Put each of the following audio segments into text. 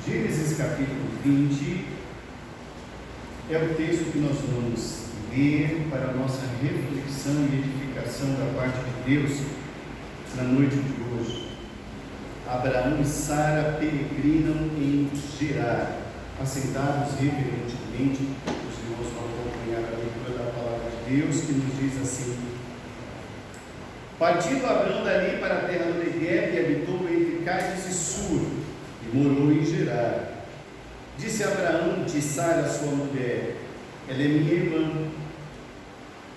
Gênesis capítulo 20 é o texto que nós vamos ler para a nossa reflexão e edificação da parte de Deus na noite de hoje. Abraão e Sara peregrinam em Gerar. Assentados reverentemente, os irmãos vão acompanhar a leitura da palavra de Deus, que nos diz assim: Partindo Abraão dali para a terra do Negueb, e habitou entre Cádiz e Sur, e morou em Gerar. Disse Abraão de Sara, sua mulher: ela é minha irmã.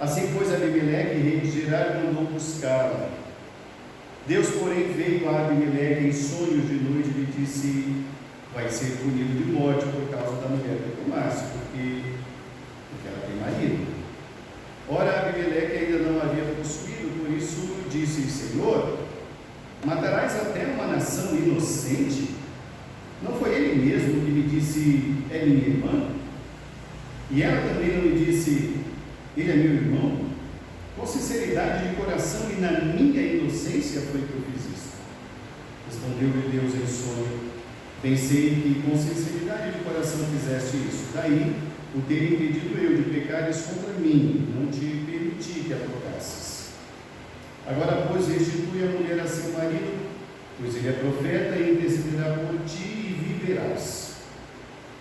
Assim, pois, Abimeleque, rei de Gerar, mandou buscá-la. Deus, porém, veio a Abimeleque em sonhos de noite e lhe disse: vai ser punido de morte por causa da mulher que tomaste, porque ela tem marido. Ora, Abimeleque ainda não havia possuído, por isso disse: Senhor, matarás até uma nação inocente? Não foi ele mesmo que me disse: é minha irmã? E ela também não me disse: ele é meu irmão? Com sinceridade de coração e na minha inocência foi que eu fiz isso. Respondeu-lhe Deus em sonho: bem sei que com sinceridade de coração fizeste isso. Daí o ter impedido eu de pecares contra mim, não te permiti que a tocasses. Agora, pois, restitui a mulher a seu marido, pois ele é profeta e intercederá por ti e viverás.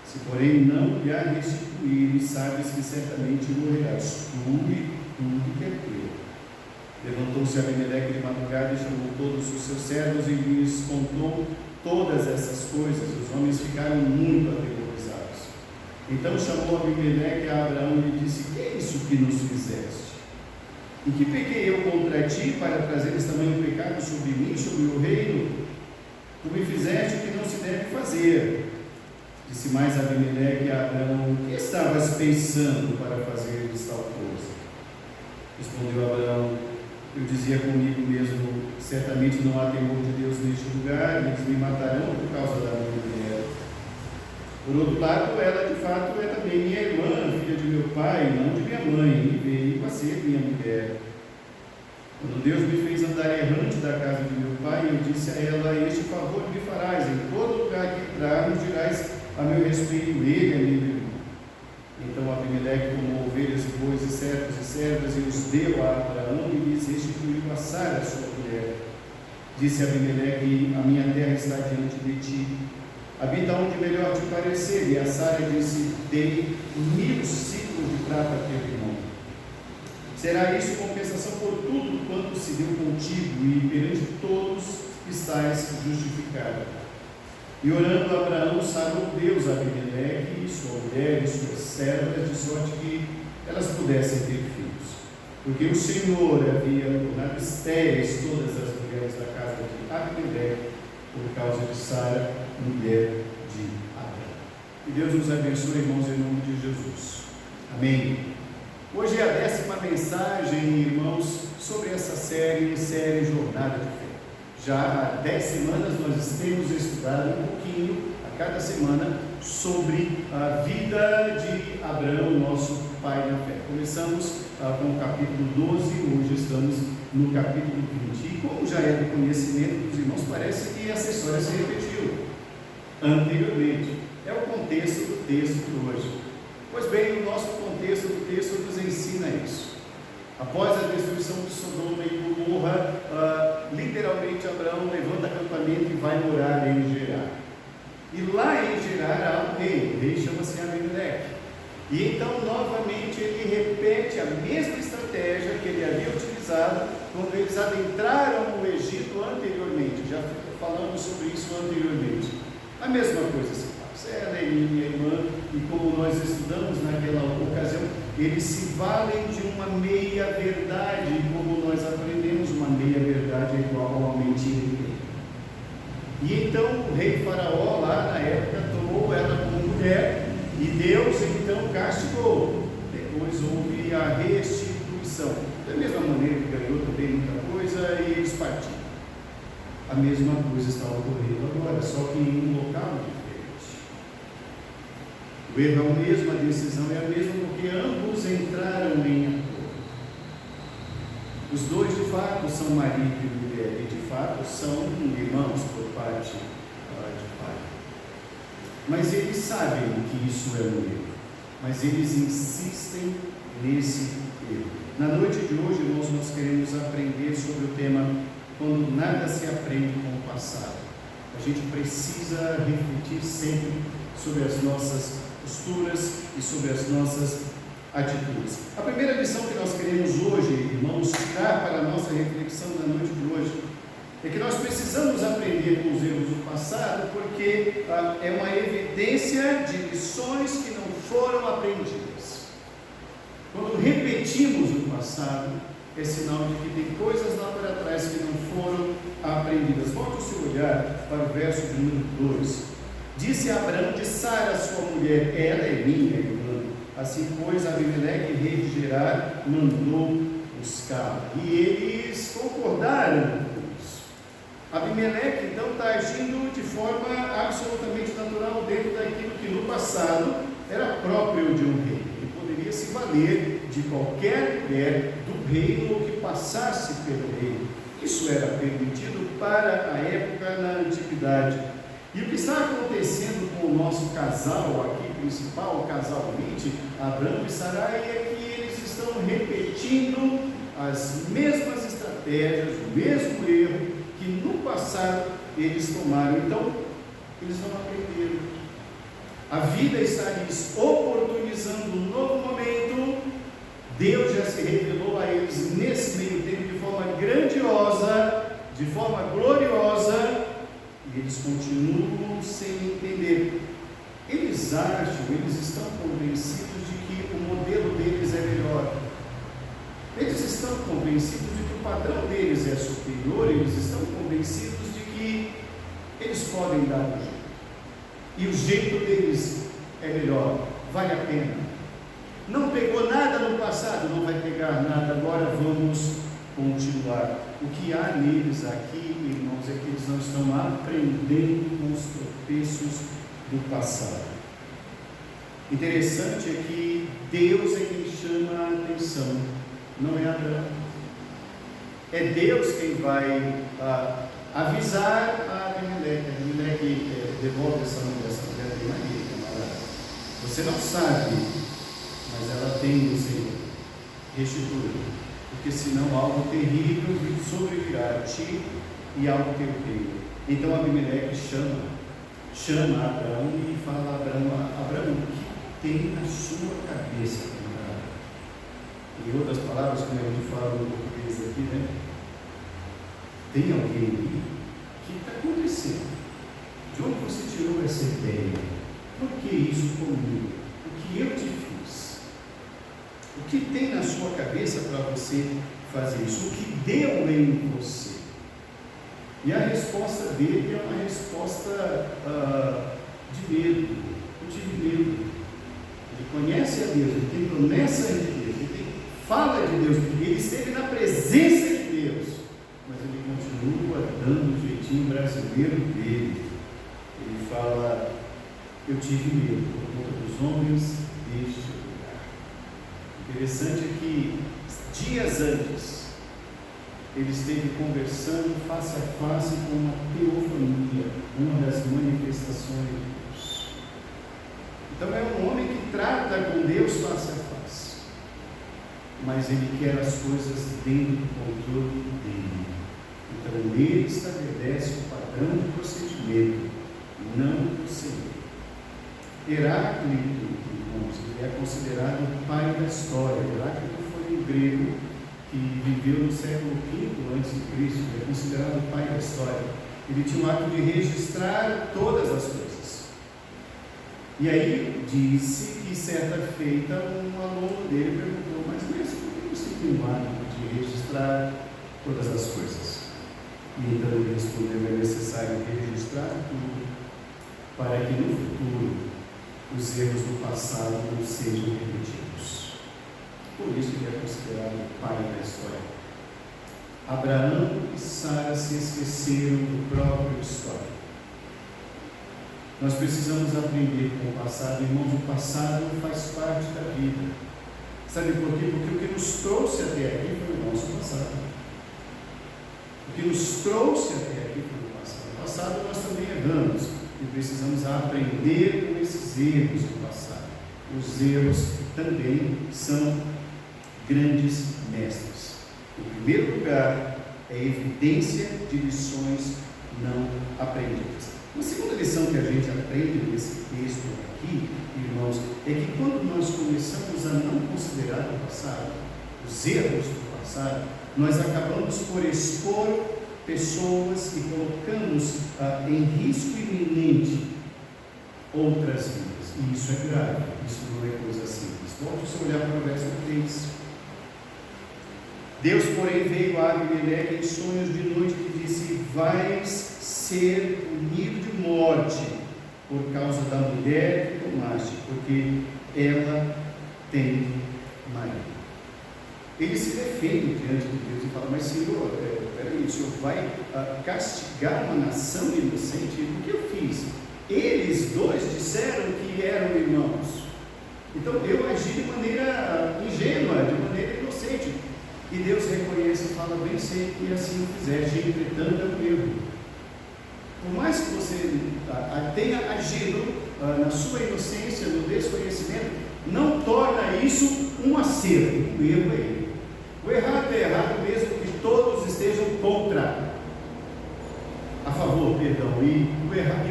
Se, porém, não lhe a restituir, sabes que certamente morrerás, tu e tudo que é teu. Levantou-se Abimeleque de madrugada e chamou todos os seus servos e lhes contou todas essas coisas. Os homens ficaram muito aterrorizados. Então chamou Abimeleque a Abraão e lhe disse: que é isso que nos fizeste? E que pequei eu contra ti para trazeres tamanho pecado sobre mim, sobre o reino? Tu me fizeste o que não se deve fazer. Disse mais Abimeleque a Abraão: o que estavas pensando para fazer tal coisa? Respondeu Abraão: eu dizia comigo mesmo: certamente não há temor de Deus neste lugar, e eles me matarão por causa da minha mulher. Por outro lado, ela de fato é também minha irmã, filha de meu pai, não de minha mãe, e veio a ser minha mulher. Quando Deus me fez andar errante da casa de meu pai, eu disse a ela: este favor me farás, em todo lugar que entrarmos dirás a meu respeito: ele é meu irmão. Então Abimeleque tomou ovelhas e bois e servos e servas e os deu a Abraão e lhes restituiu a Sara, sua mulher. Disse Abimeleque: a minha terra está diante de ti, habita onde melhor te parecer. E a Sara disse: dei 1000 ciclos de prata a teu irmão. Será isso compensação por tudo quanto se deu contigo, e perante todos estás justificado. E orando Abraão, sarou Deus a Abimeleque, sua mulher e suas servas, de sorte que elas pudessem ter filhos. Porque o Senhor havia tornado estéreis todas as mulheres da casa de Abimeleque, por causa de Sara, mulher de Abraão. Que Deus nos abençoe, irmãos, em nome de Jesus. Amém. Hoje é a 10ª mensagem, irmãos, sobre essa série Jornada de Fé. Já há 10 semanas nós temos estudado um pouquinho, a cada semana, sobre a vida de Abraão, nosso pai na fé. Começamos com o capítulo 12, hoje estamos no capítulo 20. E como já é do conhecimento dos irmãos, parece que essa história se repetiu anteriormente. É o contexto do texto de hoje. Pois bem, o nosso contexto do texto nos ensina isso. Após a destruição de Sodoma e Gomorra, literalmente Abraão levanta acampamento e vai morar em Gerar. E lá em Gerar há um rei, o rei chama-se Abimeleque. E então novamente ele repete a mesma estratégia que ele havia utilizado quando eles adentraram o Egito anteriormente. Já falamos sobre isso anteriormente. A mesma coisa se faz. Ela é minha irmã, e como nós estudamos naquela ocasião, eles se valem de uma meia-verdade, e como nós aprendemos, uma meia-verdade é igual a uma mentira inteira. E então o rei Faraó, lá na época, tomou ela como mulher, e Deus então castigou. Depois houve a restituição. Da mesma maneira que ganhou também muita coisa, e eles partiram. A mesma coisa está ocorrendo agora, só que em um local diferente. O erro é o mesmo, a decisão é a mesma, porque ambos entraram em acordo. Os dois, de fato, são marido e mulher, e de fato são irmãos por parte de pai. mas eles sabem que isso é um erro, mas eles insistem nesse erro. Na noite de hoje, irmãos, nós queremos aprender sobre o tema quando nada se aprende com o passado. A gente precisa refletir sempre sobre as nossas posturas e sobre as nossas atitudes. A primeira lição que nós queremos hoje, irmãos, tirar para a nossa reflexão na noite de hoje, é que nós precisamos aprender com os erros do passado, porque é uma evidência de lições que não foram aprendidas. Quando repetimos o passado, é sinal de que tem coisas lá para trás que não foram aprendidas. Volte o seu olhar para o verso de número 2. Disse Abraão de Sara, sua mulher, ela é minha irmã. Assim, pois, Abimeleque, rei de Gerar, mandou buscá-la. E eles concordaram com isso. Abimeleque, então, está agindo de forma absolutamente natural dentro daquilo que no passado era próprio de um rei. Ele poderia se valer de qualquer mulher do reino que passasse pelo reino. Isso era permitido para a época na antiguidade. E o que está acontecendo com o nosso casal aqui principal, o casal Lite, Abraão e Sarai, é que eles estão repetindo as mesmas estratégias, o mesmo erro que no passado eles tomaram. Então, eles não aprenderam. A vida está lhes oportunizando um novo momento. Deus já se revelou a eles nesse meio tempo de forma grandiosa, de forma gloriosa, e eles continuam sem entender. Eles acham, eles estão convencidos de que o modelo deles é melhor. Eles estão convencidos de que o padrão deles é superior, eles estão convencidos de que eles podem dar um jeito. E o jeito deles é melhor, vale a pena. Não pegou nada no passado, não vai pegar nada agora, vamos continuar. O que há neles aqui, irmãos, é que eles não estão aprendendo com os tropeços do passado. Interessante é que Deus é quem chama a atenção, não é Abraão. É Deus quem vai avisar a Abimeleque. Abimeleque devolve essa mulher de Maria, camarada. Você não sabe, mas ela tem o Senhor. Restitui, porque senão algo terrível sobrevirá a ti e ao teu reino. Então Abimeleque chama Abraão e fala a Abraão, o que tem na sua cabeça, camarada? Em outras palavras, como a gente fala no português aqui, né? Tem alguém ali? O que está acontecendo? De onde você tirou essa ideia? Por que isso comigo? O que eu te fiz? O que tem na sua cabeça para você fazer isso? O que deu em você? E a resposta dele é uma resposta de medo. Eu tive medo. Ele conhece a Deus, ele tem promessa em Deus, ele fala de Deus, ele esteve na presença de Deus, mas ele continua dando o jeitinho brasileiro dele. Ele fala, eu tive medo por conta dos homens deste lugar. Interessante é que dias antes ele esteve conversando face a face com uma teofania, uma das manifestações de Deus. Então é um homem que trata com Deus face a face, mas ele quer as coisas dentro do controle dele. Então ele estabelece o padrão de procedimento, não o Senhor. Heráclito, irmãos, ele é considerado o pai da história. Heráclito foi um grego que viveu no século V a.C., ele é considerado o pai da história. Ele tinha o hábito de registrar todas as coisas. E aí disse que certa feita um aluno dele perguntou, mas mesmo por que você tem o hábito de registrar todas as coisas? E então ele respondeu, é necessário registrar tudo para que no futuro os erros do passado não sejam repetidos. Por isso ele é considerado o pai da história. Abraão e Sara se esqueceram do próprio histórico. Nós precisamos aprender com o passado, irmãos. O passado faz parte da vida. Sabe por quê? Porque o que nos trouxe até aqui foi o nosso passado. O que nos trouxe até aqui foi o passado. No passado nós também erramos. e precisamos aprender com esses erros do passado. Os erros também são grandes mestres. Em primeiro lugar, é evidência de lições não aprendidas. Uma segunda lição que a gente aprende nesse texto aqui, irmãos, é que quando nós começamos a não considerar o passado, os erros do passado, nós acabamos por expor pessoas e colocamos em risco iminente outras vidas. E isso é grave, isso não é coisa simples. Volte a olhar para o verso 3. Deus, porém, veio a Abimeleque em sonhos de noite e disse: vais ser punido de morte por causa da mulher que tomaste, porque ela tem marido. Ele se defende diante de Deus e fala: mas Senhor, peraí, o Senhor vai castigar uma nação inocente? O que eu fiz? Eles dois disseram que eram irmãos, então eu agi de maneira ingênua, de maneira inocente. E Deus reconhece e fala: bem sei que assim o fizeste, entretanto é um erro. Por mais que você tenha agido na sua inocência, no desconhecimento, não torna isso um acerto. O erro é erro. O errado é errado mesmo que todos estejam contra. A favor, perdão. E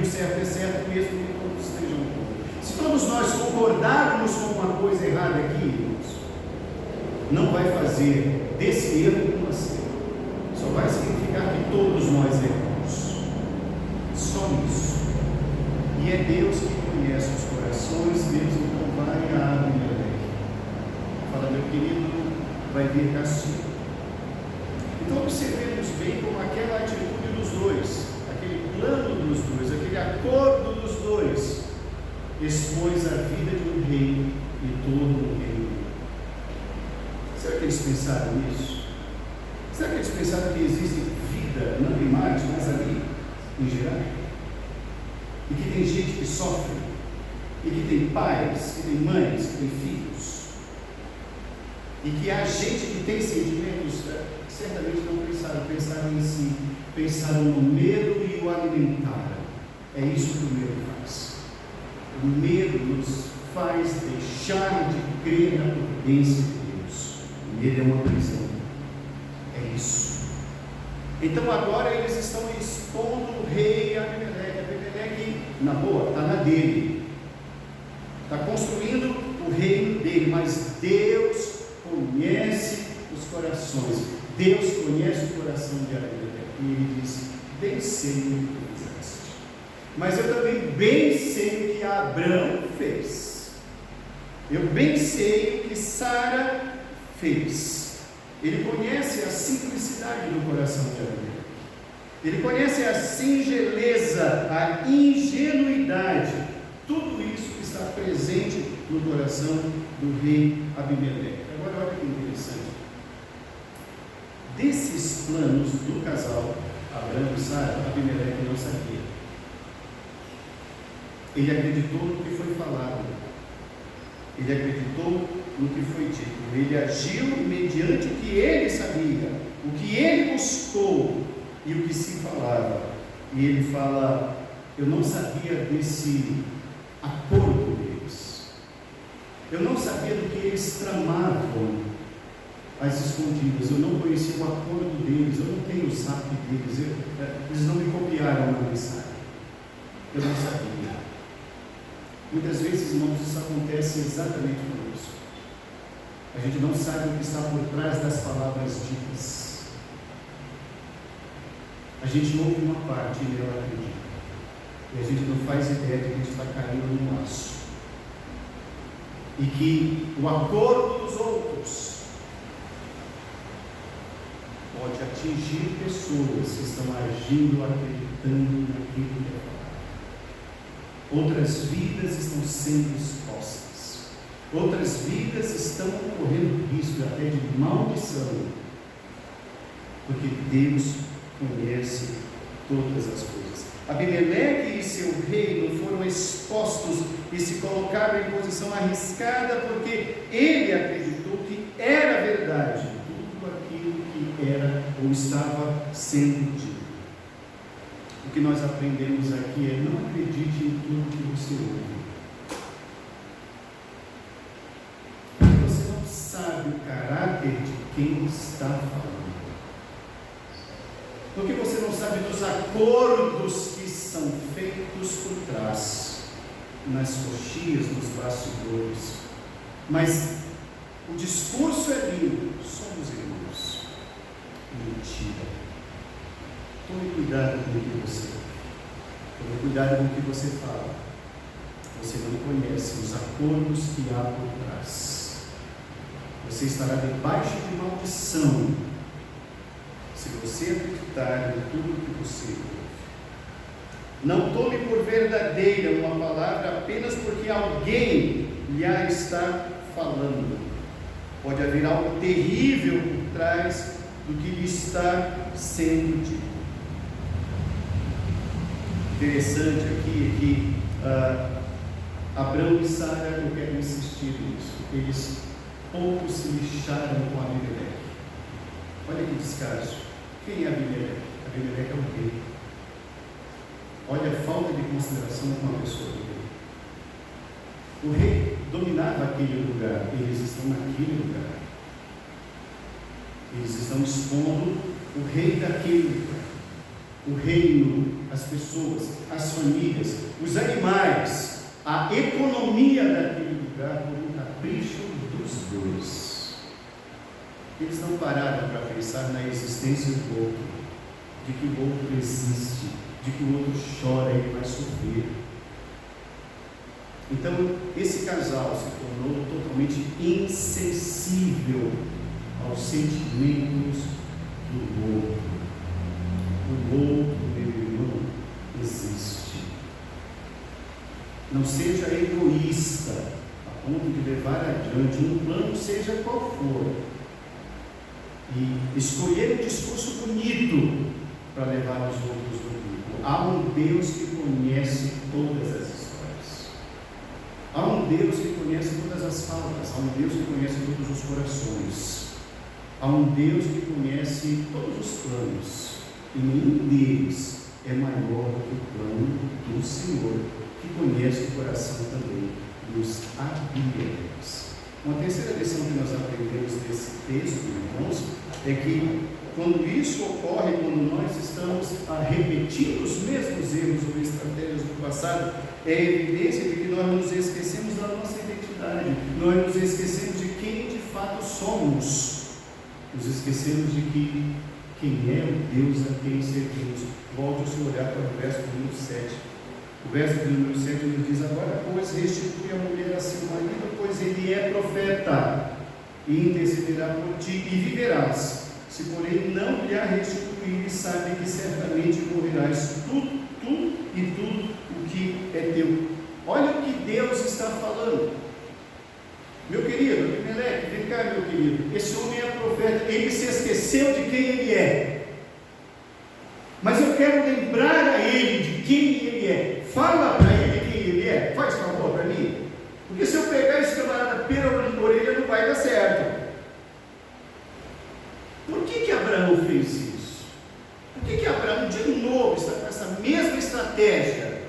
o certo é certo mesmo que todos estejam contra. Se todos nós concordarmos com uma coisa errada aqui, irmãos, não vai fazer desse erro um acerto. Só vai significar que todos nós erramos. Só isso. E é Deus que conhece os corações. Deus então vai a Abimeleque. Fala: meu querido, vai vir castigo. Então observemos bem como aquela atitude dos dois, aquele plano dos dois, aquele acordo dos dois, expôs a vida de um rei e todo um reino. Será que eles pensaram nisso? Será que eles pensaram que existe vida, não em Marte, mas ali, em geral? E que tem gente que sofre, e que tem pais, que tem mães, que tem filhos, e que há gente que tem sentimentos, certamente não pensaram em si, pensaram no medo e o alimentaram. É isso que o medo faz. O medo nos faz deixar de crer na providência de Deus. O medo é uma prisão. É isso. Então agora eles estão expondo o rei Abimeleque. Abimeleque, na boa, está na dele. Está construindo o reino dele, mas Deus conhece os corações. Deus conhece o coração de Abimeleque. E ele diz: bem sei o que tu fizeste, mas eu também bem sei o que Abraão fez. Eu bem sei o que Sara fez. Ele conhece a simplicidade do coração de Abimeleque. Ele conhece a singeleza, a ingenuidade. Tudo isso que está presente no coração do rei Abimeleque. Agora olha que interessante. Desses planos do casal, Abraão e Sara, Abimeleque não sabia. Ele acreditou no que foi falado. Ele acreditou no que foi dito. Ele agiu mediante o que ele sabia, o que ele buscou e o que se falava. E ele fala: eu não sabia desse acordo deles. Eu não sabia do que eles tramavam às escondidas. Eu não conhecia o acordo deles. Eu não tenho o zap deles. Eles não me copiaram na mensagem. Eu não sabia. Muitas vezes, irmãos, isso acontece exatamente conosco. A gente não sabe o que está por trás das palavras ditas. A gente ouve uma parte e nela acredita. E a gente não faz ideia de que a gente está caindo num laço. E que o acordo dos outros pode atingir pessoas que estão agindo, acreditando naquilo que é falado. Outras vidas estão sendo expostas. Outras vidas estão correndo risco até de maldição. Porque Deus conhece todas as coisas. Abimeleque e seu reino foram expostos e se colocaram em posição arriscada porque ele acreditou que era verdade tudo aquilo que era ou estava sendo dito. o que nós aprendemos aqui é: não acredite em tudo que você ouve. Você não sabe o caráter de quem está falando. Porque você não sabe dos acordos que são feitos por trás, nas coxias, nos bastidores. Mas o discurso é lindo, somos irmãos. Mentira. Tome cuidado com o que você ouve. Tome cuidado com o que você fala. Você não conhece os acordos que há por trás. Você estará debaixo de maldição se você acreditar em tudo que você ouve. Não tome por verdadeira uma palavra apenas porque alguém lhe a está falando. Pode haver algo terrível por trás do que lhe está sendo dito. Interessante aqui é que Abraão e Sara, eu quero insistir nisso, eles pouco se lixaram com Abimeleque. Olha que descaso. Quem é Abimeleque? Abimeleque é o rei. Olha a falta de consideração com uma pessoa do rei. O rei dominava aquele lugar, eles estão naquele lugar. Eles estão expondo o rei daquele lugar. O reino, as pessoas, as famílias, os animais, a economia daquele lugar por um capricho dos dois. Eles não pararam para pensar na existência do outro, de que o outro existe, de que o outro chora e vai sofrer. Então, esse casal se tornou totalmente insensível aos sentimentos do outro. O outro, meu irmão, existe. Não seja egoísta a ponto de levar adiante um plano, seja qual for, e escolher um discurso bonito para levar os outros no grupo. Há um Deus que conhece todas as histórias. Há um Deus que conhece todas as faltas. Há um Deus que conhece todos os corações. Há um Deus que conhece todos os planos. E nenhum deles é maior que o plano do Senhor, que conhece o coração também dos Abimeleques. Uma terceira lição que nós aprendemos desse texto, irmãos, é que quando isso ocorre, quando nós estamos repetindo os mesmos erros ou estratégias do passado, é evidência de que nós nos esquecemos da nossa identidade, nós nos esquecemos de quem de fato somos, nos esquecemos de que quem é o Deus a quem servimos. Volte o seu olhar para o verso número 7. O verso número 7 nos diz: agora, pois, restitui a mulher a seu marido, pois ele é profeta, e intercederá por ti, e viverás. Se, porém, não lhe a restituir, sabe que certamente morrerás, tu e tudo o que é teu. Olha o que Deus está falando. Meu querido, Abimeleque, vem cá, meu querido. Esse homem é profeta, ele se esqueceu de quem ele é. Mas eu quero lembrar a ele de quem ele é. Fala para ele quem ele é. Faz favor para mim. Porque se eu pegar esse camarada pela orelha, não vai dar certo. Por que Abraão fez isso? Por que Abraão, de novo, está com essa mesma estratégia?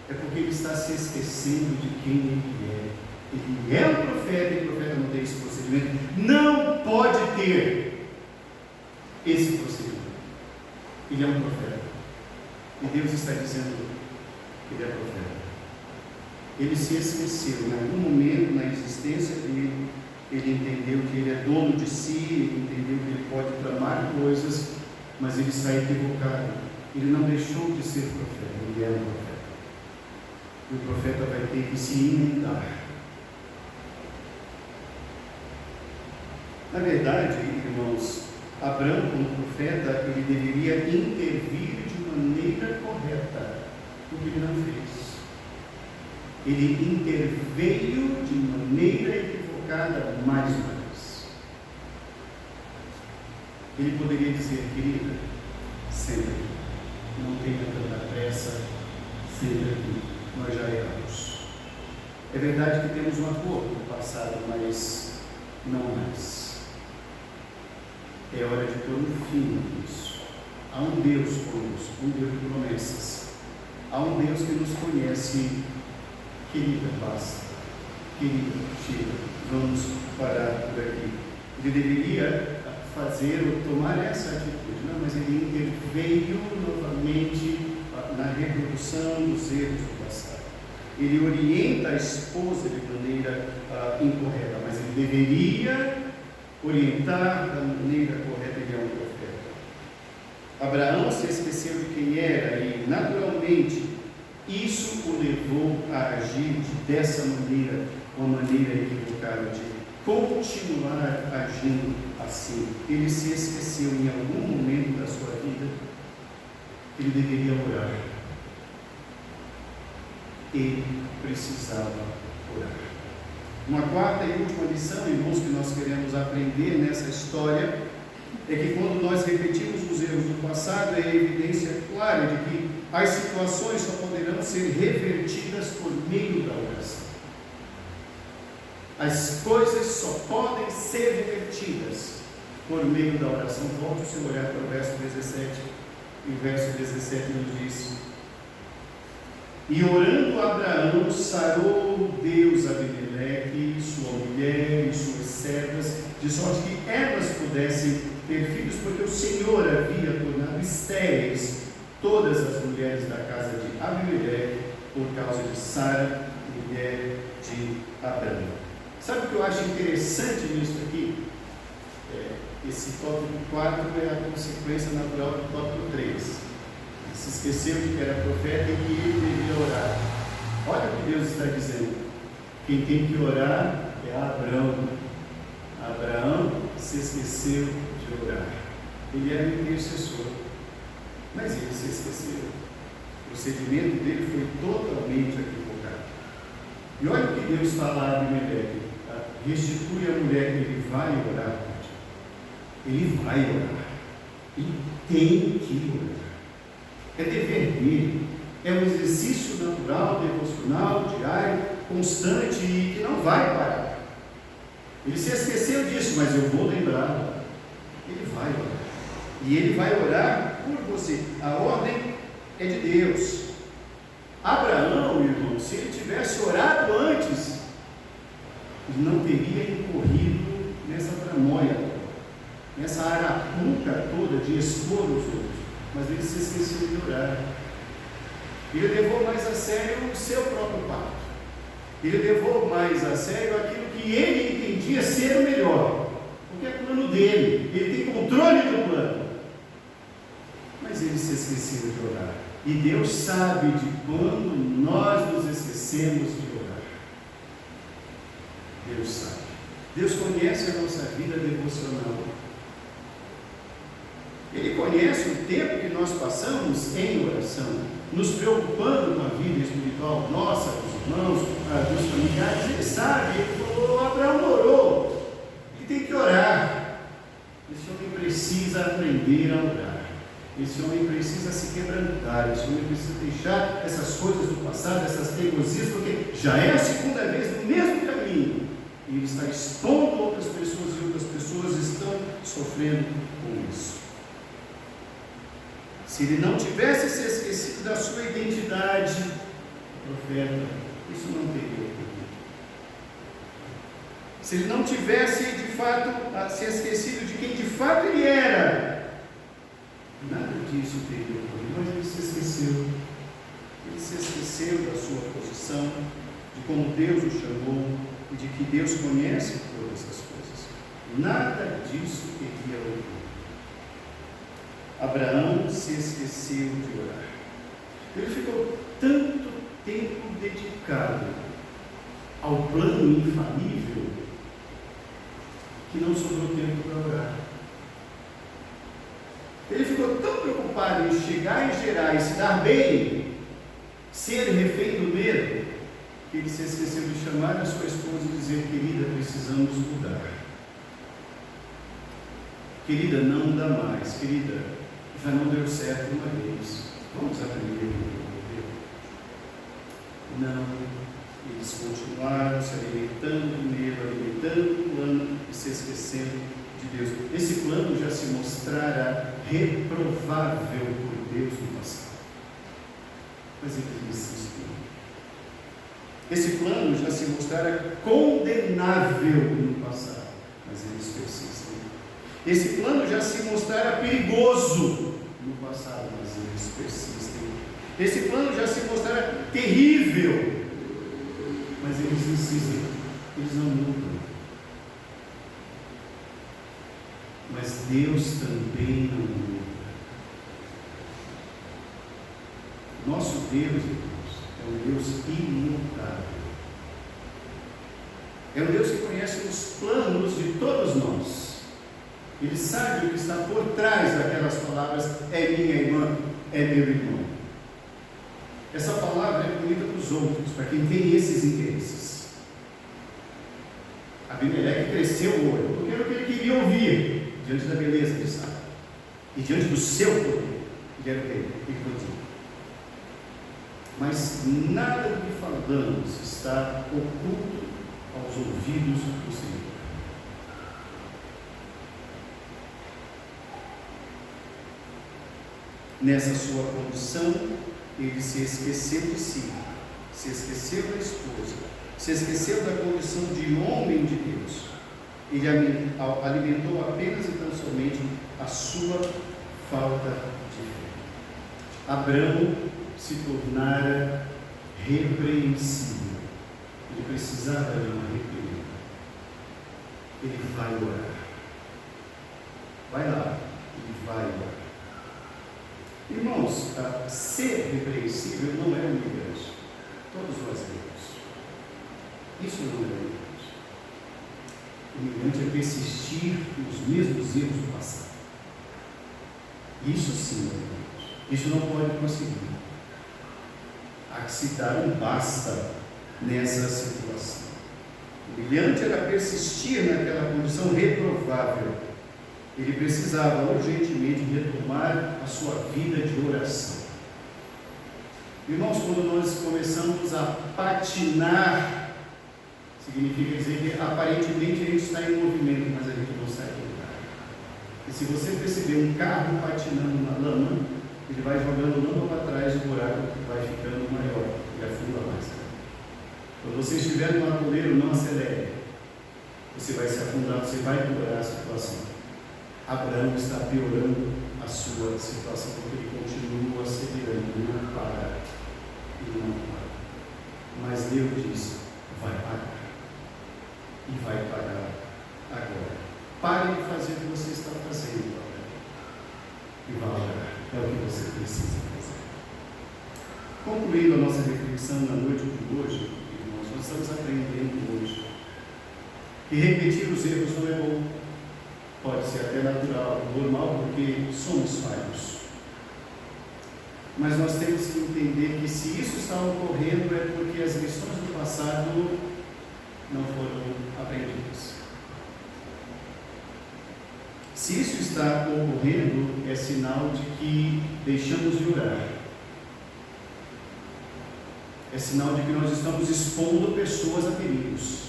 É porque ele está se esquecendo de quem ele é. Ele é um profeta, e o profeta não tem esse procedimento. Não pode ter esse procedimento. Ele é um profeta. E Deus está dizendo que ele é profeta. Ele se esqueceu. Em algum momento na existência dele, ele entendeu que ele é dono de si, ele entendeu que ele pode tramar coisas, mas ele está equivocado. Ele não deixou de ser profeta, ele é um profeta. E o profeta vai ter que se emendar. Na verdade, irmãos, Abraão, como profeta, ele deveria intervir de maneira correta, o que ele não fez. Ele interveio de maneira equivocada mais uma vez. Ele poderia dizer: querida, senta aqui, não tenha tanta pressa, senta aqui, nós já erramos. É verdade que temos um acordo no passado, mas não mais. É hora de pôr um fim nisso. Há um Deus conosco, um Deus de promessas. Há um Deus que nos conhece. Querida, basta. Querida, chega. Vamos parar por aqui. Ele deveria fazer ou tomar essa atitude, não, mas ele interveio novamente na reprodução dos erros do passado. Ele orienta a esposa de maneira incorreta, mas ele deveria orientar da maneira correta. Ele é um profeta. Abraão se esqueceu de quem era e, naturalmente, isso o levou a agir dessa maneira, uma maneira equivocada de continuar agindo assim. Ele se esqueceu em algum momento da sua vida que ele deveria orar. Ele precisava orar. Uma quarta e última lição, irmãos, que nós queremos aprender nessa história é que quando nós repetimos os erros do passado, é evidência clara de que as situações só poderão ser revertidas por meio da oração. As coisas só podem ser revertidas por meio da oração. Volte o seu olhar para o verso 17. E o verso 17 nos diz: e orando Abraão, sarou Deus Abimeleque, sua mulher e suas servas, de sorte que elas pudessem ter filhos, porque o Senhor havia tornado estéreis todas as mulheres da casa de Abimeleque, por causa de Sara, mulher de Abraão. Sabe o que eu acho interessante nisso aqui? Esse tópico 4 é a consequência natural do tópico 3. Ele se esqueceu de que era profeta e que ele devia orar. Olha o que Deus está dizendo. Quem tem que orar é Abraão. Abraão se esqueceu de orar. Ele era um intercessor, mas ele se esqueceu. O procedimento dele foi totalmente equivocado. E olha o que Deus fala a Abimeleque: restitui a mulher. Ele vai orar. Ele vai orar. Ele tem que orar. É dever dele. É um exercício natural, devocional, diário, constante e que não vai parar. Ele se esqueceu disso, mas eu vou lembrar. Ele vai orar. E ele vai orar por você. A ordem é de Deus. Abraão, irmão, se ele tivesse orado antes, ele não teria incorrido nessa tramóia, nessa arapuca toda de expor os outros. Mas ele se esqueceu de orar. Ele levou mais a sério o seu próprio pacto. Ele levou mais a sério aquilo que ele entendia ser o melhor, porque é plano dele. Ele tem controle do plano. Mas ele se esqueceu de orar. E Deus sabe de quando nós nos esquecemos de orar. Deus sabe. Deus conhece a nossa vida devocional. Ele conhece o tempo que nós passamos em oração, nos preocupando com a vida espiritual nossa, dos irmãos, dos familiares. Ele sabe. Ele falou: Abraão orou. Ele tem que orar. Esse homem precisa aprender a orar. Esse homem precisa se quebrantar. Esse homem precisa deixar essas coisas do passado, essas teimosias, porque já é a segunda vez no mesmo caminho. E ele está expondo outras pessoas e outras pessoas estão sofrendo com isso. Se ele não tivesse se esquecido da sua identidade, profeta, isso não teria ocorrido. Se ele não tivesse de fato se esquecido de quem de fato ele era, nada disso teria ocorrido. Mas ele se esqueceu. Ele se esqueceu da sua posição, de como Deus o chamou e de que Deus conhece todas as coisas. Nada disso teria ocorrido. Abraão se esqueceu de orar. Ele ficou tanto tempo dedicado ao plano infalível que não sobrou tempo para orar. Ele ficou tão preocupado em chegar em Gerar e se dar bem, ser refém do medo, que ele se esqueceu de chamar a sua esposa e dizer: querida, precisamos mudar. Querida, não dá mais. Querida, já não deu certo uma vez. Vamos aprender a viver. Não. Eles continuaram se alimentando do medo, alimentando o plano e se esquecendo de Deus. Esse plano já se mostrara reprovável por Deus no passado, mas ele insistiu. Esse plano já se mostrara condenável no passado, mas eles persistem. Esse plano já se mostrara perigoso no passado, mas eles persistem. Esse plano já se mostrara terrível, mas eles insistem. Eles não mudam. Mas Deus também não muda. Nosso Deus, irmãos, é um Deus imutável. É um Deus que conhece os planos de todos nós. Ele sabe o que está por trás daquelas palavras: é minha irmã, é meu irmão. Essa palavra é bonita para os outros, para quem tem esses interesses. Abimeleque cresceu o olho, porque era o que ele queria ouvir, diante da beleza de Sara, e diante do seu poder, que era o que ele podia. Mas nada do que falamos está oculto aos ouvidos do Senhor. Nessa sua condição, ele se esqueceu de si, se esqueceu da esposa, se esqueceu da condição de homem de Deus. Ele alimentou apenas e tão somente a sua falta de fé. Abraão se tornara repreensível. Ele precisava de uma reprimenda. Ele vai orar. Vai lá, ele vai orar. Irmãos, ser repreensível não é humilhante. Todos nós temos. Isso não é humilhante. Humilhante é persistir nos mesmos erros do passado. Isso sim é humilhante. Isso não pode conseguir. Há que se dar um basta nessa situação. Humilhante era persistir naquela condição reprovável. Ele precisava urgentemente retomar a sua vida de oração. Irmãos, quando nós começamos a patinar, significa dizer que aparentemente a gente está em movimento, mas a gente não sai do lugar. E se você perceber um carro patinando na lama, ele vai jogando lama para trás e o buraco vai ficando maior e afunda mais. Quando você estiver no atoleiro, não acelere. Você vai se afundar, você vai piorar a situação. Abraão está piorando a sua situação, porque ele continua acelerando, não para, e não para. Mas Deus diz: vai parar, e vai parar agora. Pare de fazer o que você está fazendo, e vai orar. É o que você precisa fazer. Concluindo a nossa reflexão na noite de hoje, irmãos, nós estamos aprendendo hoje que repetir os erros não é bom. Pode ser até natural, normal, porque somos falhos. Mas nós temos que entender que se isso está ocorrendo é porque as lições do passado não foram aprendidas. Se isso está ocorrendo, é sinal de que deixamos de orar. É sinal de que nós estamos expondo pessoas a perigos.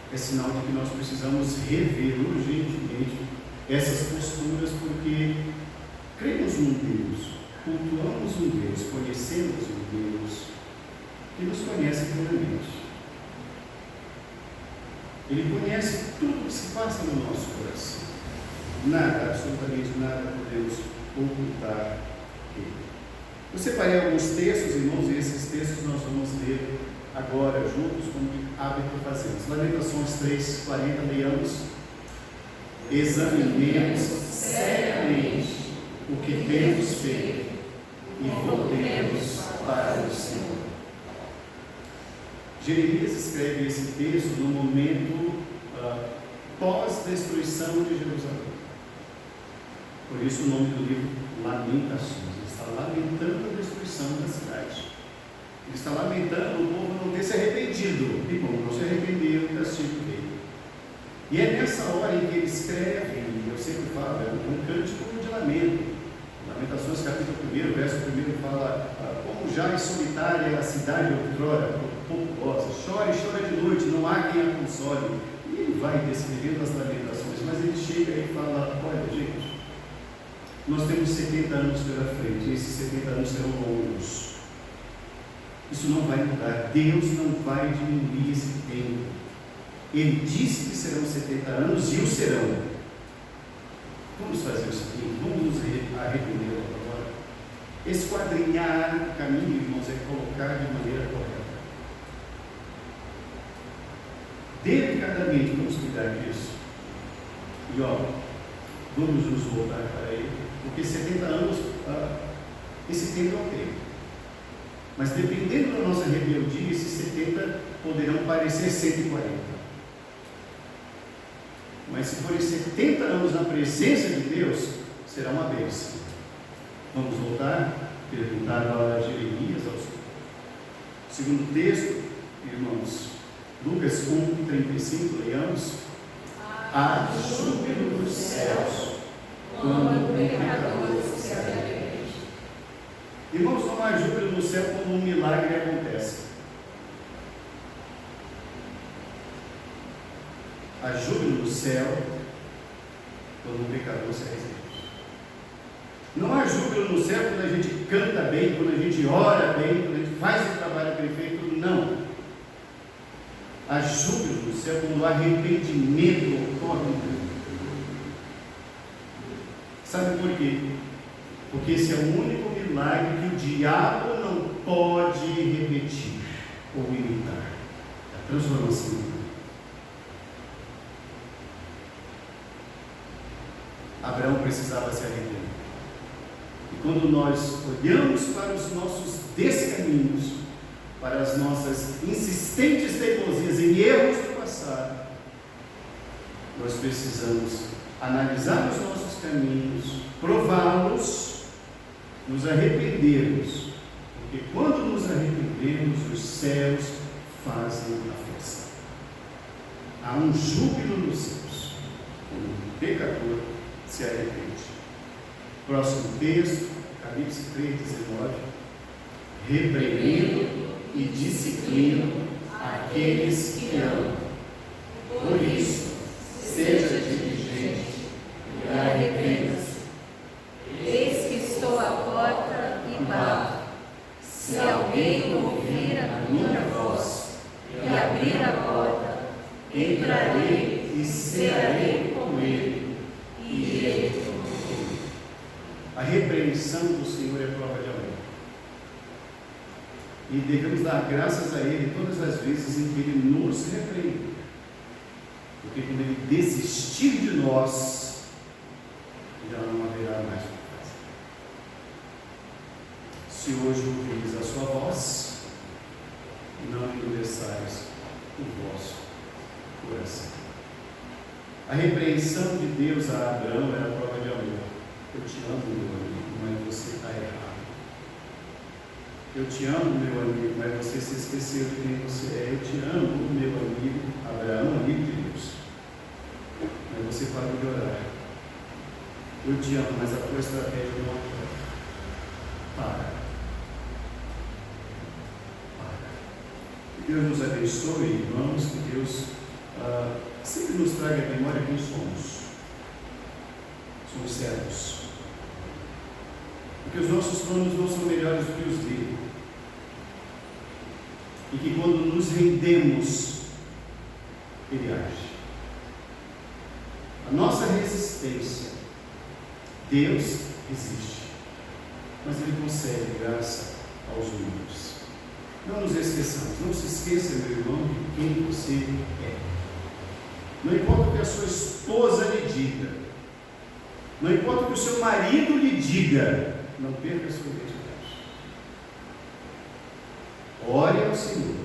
É sinal de que nós precisamos rever urgentemente essas posturas, porque cremos num Deus, cultuamos um Deus, conhecemos um Deus que nos conhece plenamente. Ele conhece tudo que se passa no nosso coração. Nada, absolutamente nada podemos ocultar dele. Eu separei alguns textos, irmãos, e esses textos nós vamos ler agora juntos, como de hábito fazemos. Lamentações 3:40, leiamos: examinemos seriamente o que temos feito e voltemos para o Senhor. Jeremias escreve esse texto no momento pós-destruição de Jerusalém. Por isso o nome do livro, Lamentações. Ele está lamentando a destruição da cidade. Ele está lamentando o povo não ter se arrependido. E como não se arrependeu, o castigo veio. E é nessa hora em que ele escreve, e eu sempre falo, é um cântico de lamento. Lamentações capítulo 1, verso 1 fala: como já em solitária é a cidade outrora populosa, chora e chora de noite, não há quem a console. E ele vai descrevendo as lamentações, mas ele chega e fala: olha, gente, nós temos 70 anos pela frente, e esses 70 anos serão longos. Isso não vai mudar. Deus não vai diminuir esse tempo. Ele disse que serão 70 anos e o serão. Vamos fazer o seguinte, vamos nos arrepender agora. Esquadrinhar o caminho, irmãos, é colocar de maneira correta. Delicadamente vamos cuidar disso. E vamos nos voltar para ele, porque 70 anos, esse tempo é o tempo. Mas dependendo da nossa rebeldia, esses 70 poderão parecer 140. Mas se forem 70 anos na presença de Deus, será uma bênção. Vamos voltar, perguntar lá a Jeremias, ao segundo texto, irmãos, Lucas 1:35, leiamos. Há júbilo nos céus quando o pecador se arrepende. Irmãos, não há júbilo no céu quando um milagre acontece. Há júbilo no céu quando um pecador se arrepende. Não há júbilo no céu quando a gente canta bem, quando a gente ora bem, quando a gente faz o trabalho perfeito. Não. Há júbilo no céu quando o arrependimento ocorre. Sabe por quê? Porque esse é o único milagre que o diabo não pode repetir ou imitar. A transformação. Abraão precisava se arrepender. E quando nós olhamos para os nossos descaminhos, para as nossas insistentes teimosias em erros do passado, nós precisamos analisar os nossos caminhos, prová-los, nos arrependermos, porque quando nos arrependemos, os céus fazem a festa. Há um júbilo nos céus quando o pecador se arrepende. Próximo texto, Apocalipse 3:19. Repreendo e disciplino aqueles que amam. Por isso, seja diligente e arrependa-se. Eis que estou à porta e bato. Se alguém ouvir a minha voz e abrir a porta, entrarei e cearei com ele, e ele comigo. A repreensão do Senhor é prova de amor. E devemos dar graças a Ele todas as vezes em que Ele nos repreende. Porque quando Ele desistir de nós, já não haverá mais o que fazer. Se hoje ouvis a sua voz, não endureçais o vosso coração. A repreensão de Deus a Abraão era a prova de amor. Eu te amo, meu amigo, mas você está errado. Eu te amo, meu amigo, mas você se esqueceu de quem você é. Eu te amo, meu amigo Abraão, amigo de Deus, mas você parou de orar. Eu te amo, mas a tua estratégia não é. Para. Que Deus nos abençoe, irmãos, que Deus sempre nos traga à memória quem somos. Somos servos. Porque os nossos planos não são melhores do que os dele. E que quando nos rendemos, ele age. A nossa resistência, Deus resiste, mas ele concede graça aos humildes. Não nos esqueçamos, não se esqueça, meu irmão, de quem você é. Não importa o que a sua esposa lhe diga, não importa o que o seu marido lhe diga, não perca a sua identidade. Ore ao Senhor,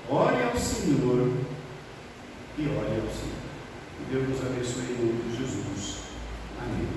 ore ao Senhor e ore ao Senhor. Que Deus nos abençoe em nome de Jesus. Amém.